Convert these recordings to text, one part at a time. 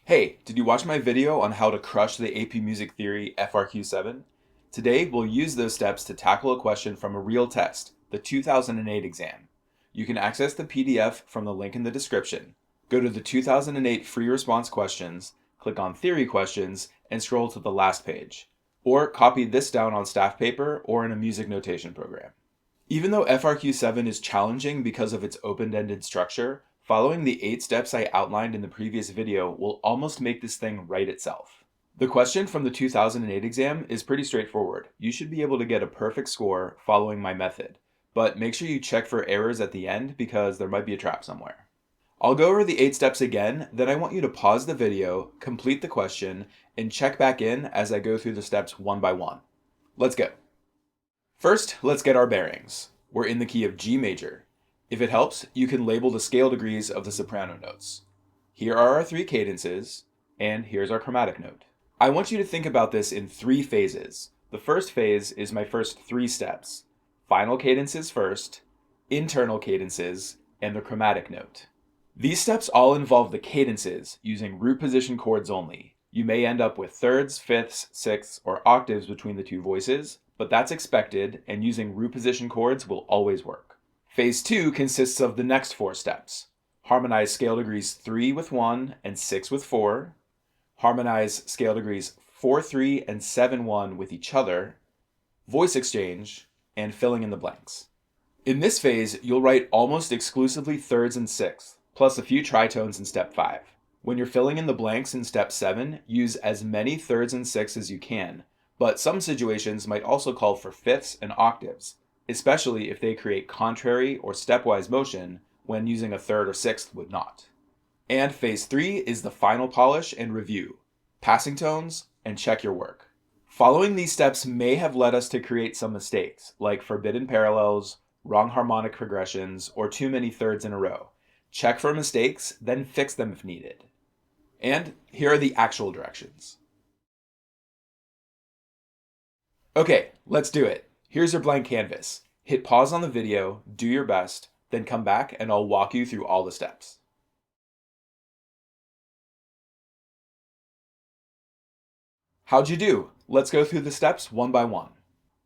Hey, did you watch my video on how to crush the AP Music Theory FRQ7? Today, we'll use those steps to tackle a question from a real test, the 2008 exam. You can access the PDF from the link in the description. Go to the 2008 free response questions, click on Theory Questions, and scroll to the last page. Or copy this down on staff paper or in a music notation program. Even though FRQ7 is challenging because of its open-ended structure, following the 8 steps I outlined in the previous video will almost make this thing write itself. The question from the 2008 exam is pretty straightforward. You should be able to get a perfect score following my method, but make sure you check for errors at the end because there might be a trap somewhere. I'll go over the 8 steps again, then I want you to pause the video, complete the question, and check back in as I go through the steps one by one. Let's go. First, let's get our bearings. We're in the key of G major. If it helps, you can label the scale degrees of the soprano notes. Here are our 3 cadences, and here's our chromatic note. I want you to think about this in 3 phases. The first phase is my first 3 steps. Final cadences first, internal cadences, and the chromatic note. These steps all involve the cadences using root position chords only. You may end up with thirds, fifths, sixths, or octaves between the 2 voices, but that's expected, and using root position chords will always work. Phase 2 consists of the next 4 steps. Harmonize scale degrees 3 with 1 and 6 with 4. Harmonize scale degrees 4, 3, and 7, 1 with each other. Voice exchange, and filling in the blanks. In this phase, you'll write almost exclusively thirds and sixths, plus a few tritones in step 5. When you're filling in the blanks in step 7, use as many thirds and sixths as you can, but some situations might also call for fifths and octaves, especially if they create contrary or stepwise motion when using a third or sixth would not. And phase 3 is the final polish and review, passing tones, and check your work. Following these steps may have led us to create some mistakes, like forbidden parallels, wrong harmonic progressions, or too many thirds in a row. Check for mistakes, then fix them if needed. And here are the actual directions. Okay, let's do it. Here's your blank canvas. Hit pause on the video, do your best, then come back and I'll walk you through all the steps. How'd you do? Let's go through the steps one by one.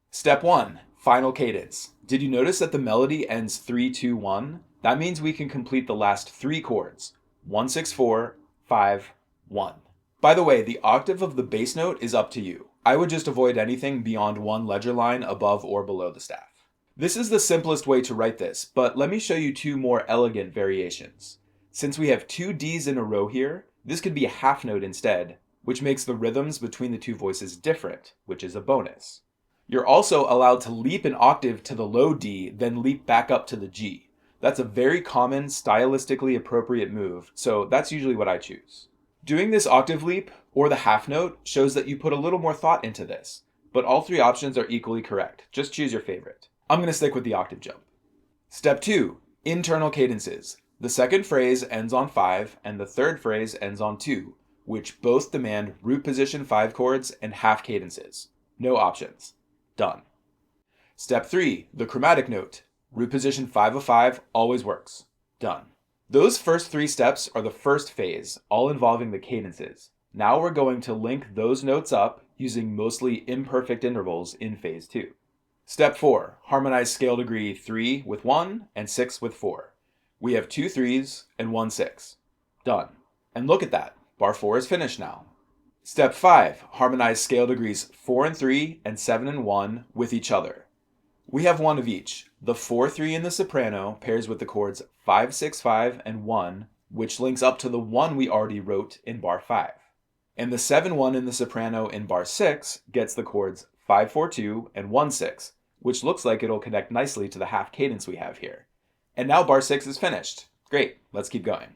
Step 1, final cadence. Did you notice that the melody ends 3, 2, 1? That means we can complete the last 3 chords, 1, 6, 4, 5, 1. By the way, the octave of the bass note is up to you. I would just avoid anything beyond 1 ledger line above or below the staff. This is the simplest way to write this, but let me show you 2 more elegant variations. Since we have 2 Ds in a row here, this could be a half note instead, which makes the rhythms between the 2 voices different, which is a bonus. You're also allowed to leap an octave to the low D, then leap back up to the G. That's a very common, stylistically appropriate move, so that's usually what I choose. Doing this octave leap, or the half note, shows that you put a little more thought into this, but all 3 options are equally correct. Just choose your favorite. I'm going to stick with the octave jump. Step 2, internal cadences. The second phrase ends on 5, and the third phrase ends on 2, which both demand root position 5 chords and half cadences. No options. Done. Step 3, the chromatic note. Root position 5 of 5 always works. Done. Those first 3 steps are the first phase, all involving the cadences. Now we're going to link those notes up using mostly imperfect intervals in phase 2. Step 4, harmonize scale degree 3 with 1 and 6 with 4. We have 2 3s and 1 6. Done. And look at that, bar 4 is finished now. Step 5, harmonize scale degrees 4 and 3 and 7 and 1 with each other. We have 1 of each. The 4 3 in the soprano pairs with the chords 5 6 5 and 1, which links up to the 1 we already wrote in bar 5. And the 7 1 in the soprano in bar 6 gets the chords 5 4 2 and 1 6, which looks like it'll connect nicely to the half cadence we have here. And now bar 6 is finished. Great, let's keep going.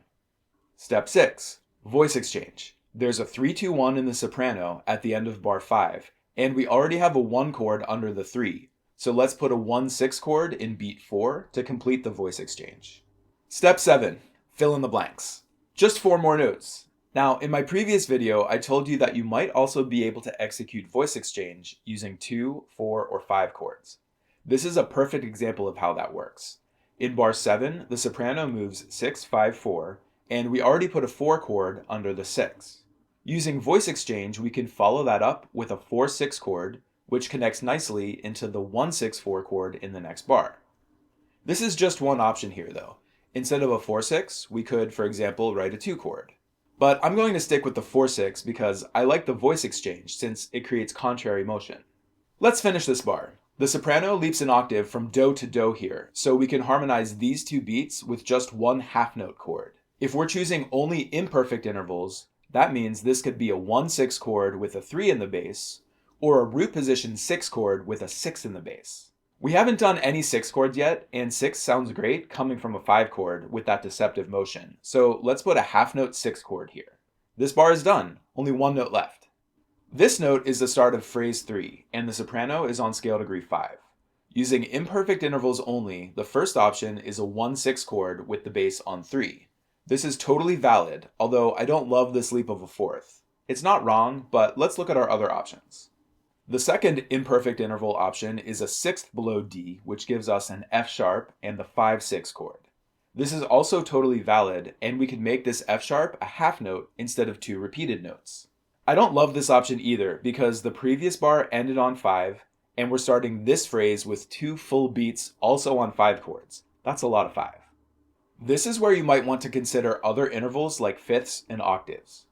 Step 6, voice exchange. There's a 3 2 1 in the soprano at the end of bar 5, and we already have a 1 chord under the 3. So let's put a 1 6 chord in beat 4 to complete the voice exchange. Step 7, fill in the blanks. Just 4 more notes. Now, in my previous video, I told you that you might also be able to execute voice exchange using 2, 4, or 5 chords. This is a perfect example of how that works. In bar 7, the soprano moves 6 5 4, and we already put a 4 chord under the 6. Using voice exchange, we can follow that up with a 4-6 chord, which connects nicely into the 1-6-4 chord in the next bar. This is just one option here though. Instead of a 4-6, we could, for example, write a 2 chord. But I'm going to stick with the 4-6 because I like the voice exchange since it creates contrary motion. Let's finish this bar. The soprano leaps an octave from do to do here, so we can harmonize these two beats with just one half note chord. If we're choosing only imperfect intervals, that means this could be a 1-6 chord with a 3 in the bass, or a root position 6 chord with a 6 in the bass. We haven't done any 6 chords yet, and 6 sounds great coming from a 5 chord with that deceptive motion. So let's put a half note 6 chord here. This bar is done, only one note left. This note is the start of phrase 3, and the soprano is on scale degree 5. Using imperfect intervals only, the first option is a 1-6 chord with the bass on 3. This is totally valid, although I don't love this leap of a fourth. It's not wrong, but let's look at our other options. The second imperfect interval option is a 6th below D, which gives us an F sharp and the 5-6 chord. This is also totally valid, and we can make this F sharp a half note instead of 2 repeated notes. I don't love this option either because the previous bar ended on 5, and we're starting this phrase with 2 full beats also on 5 chords. That's a lot of 5. This is where you might want to consider other intervals like fifths and octaves.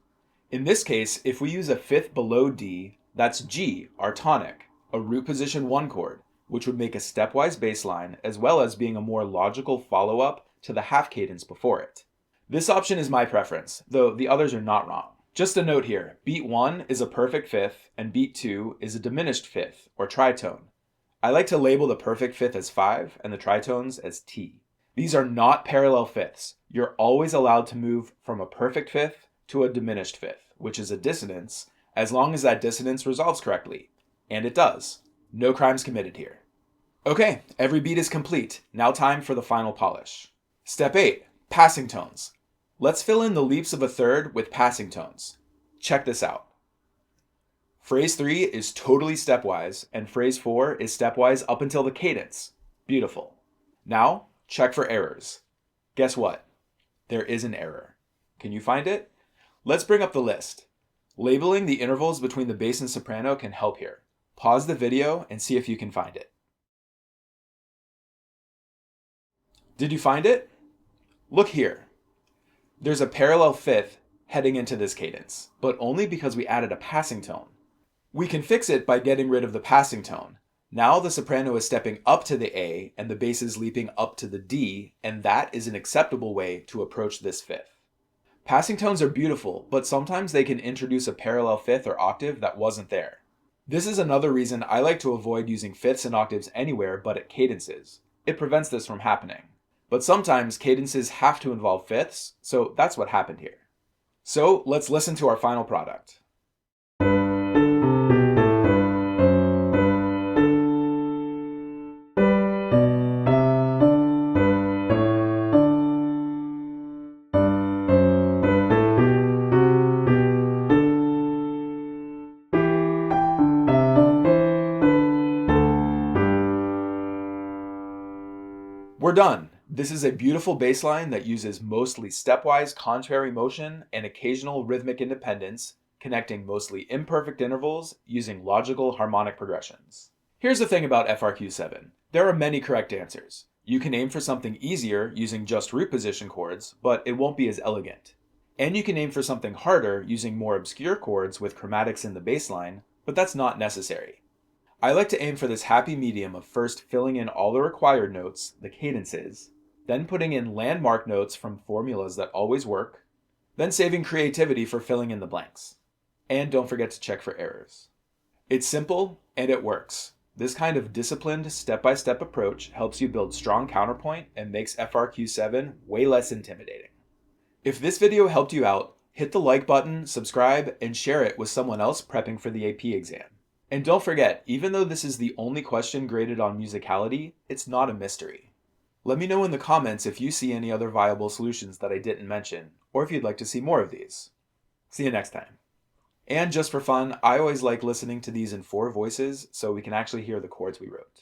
In this case, if we use a 5th below D, that's G, our tonic, a root position 1 chord, which would make a stepwise bass line as well as being a more logical follow-up to the half cadence before it. This option is my preference, though the others are not wrong. Just a note here, beat 1 is a perfect 5th and beat 2 is a diminished 5th, or tritone. I like to label the perfect 5th as 5 and the tritones as T. These are not parallel 5ths. You're always allowed to move from a perfect 5th to a diminished 5th, which is a dissonance, as long as that dissonance resolves correctly. And it does. No crimes committed here. Okay, every beat is complete. Now time for the final polish. Step 8, passing tones. Let's fill in the leaps of a third with passing tones. Check this out. Phrase 3 is totally stepwise, and phrase 4 is stepwise up until the cadence. Beautiful. Now, check for errors. Guess what? There is an error. Can you find it? Let's bring up the list. Labeling the intervals between the bass and soprano can help here. Pause the video and see if you can find it. Did you find it? Look here. There's a parallel 5th heading into this cadence, but only because we added a passing tone. We can fix it by getting rid of the passing tone. Now the soprano is stepping up to the A and the bass is leaping up to the D, and that is an acceptable way to approach this 5th. Passing tones are beautiful, but sometimes they can introduce a parallel 5th or octave that wasn't there. This is another reason I like to avoid using 5ths and octaves anywhere but at cadences. It prevents this from happening. But sometimes cadences have to involve 5ths, so that's what happened here. So let's listen to our final product. We're done. This is a beautiful bass line that uses mostly stepwise contrary motion and occasional rhythmic independence, connecting mostly imperfect intervals using logical harmonic progressions. Here's the thing about FRQ7. There are many correct answers. You can aim for something easier using just root position chords, but it won't be as elegant. And you can aim for something harder using more obscure chords with chromatics in the bass line, but that's not necessary. I like to aim for this happy medium of first filling in all the required notes, the cadences, then putting in landmark notes from formulas that always work, then saving creativity for filling in the blanks. And don't forget to check for errors. It's simple and it works. This kind of disciplined step-by-step approach helps you build strong counterpoint and makes FRQ7 way less intimidating. If this video helped you out, hit the like button, subscribe, and share it with someone else prepping for the AP exam. And don't forget, even though this is the only question graded on musicality, it's not a mystery. Let me know in the comments if you see any other viable solutions that I didn't mention, or if you'd like to see more of these. See you next time. And just for fun, I always like listening to these in 4 voices so we can actually hear the chords we wrote.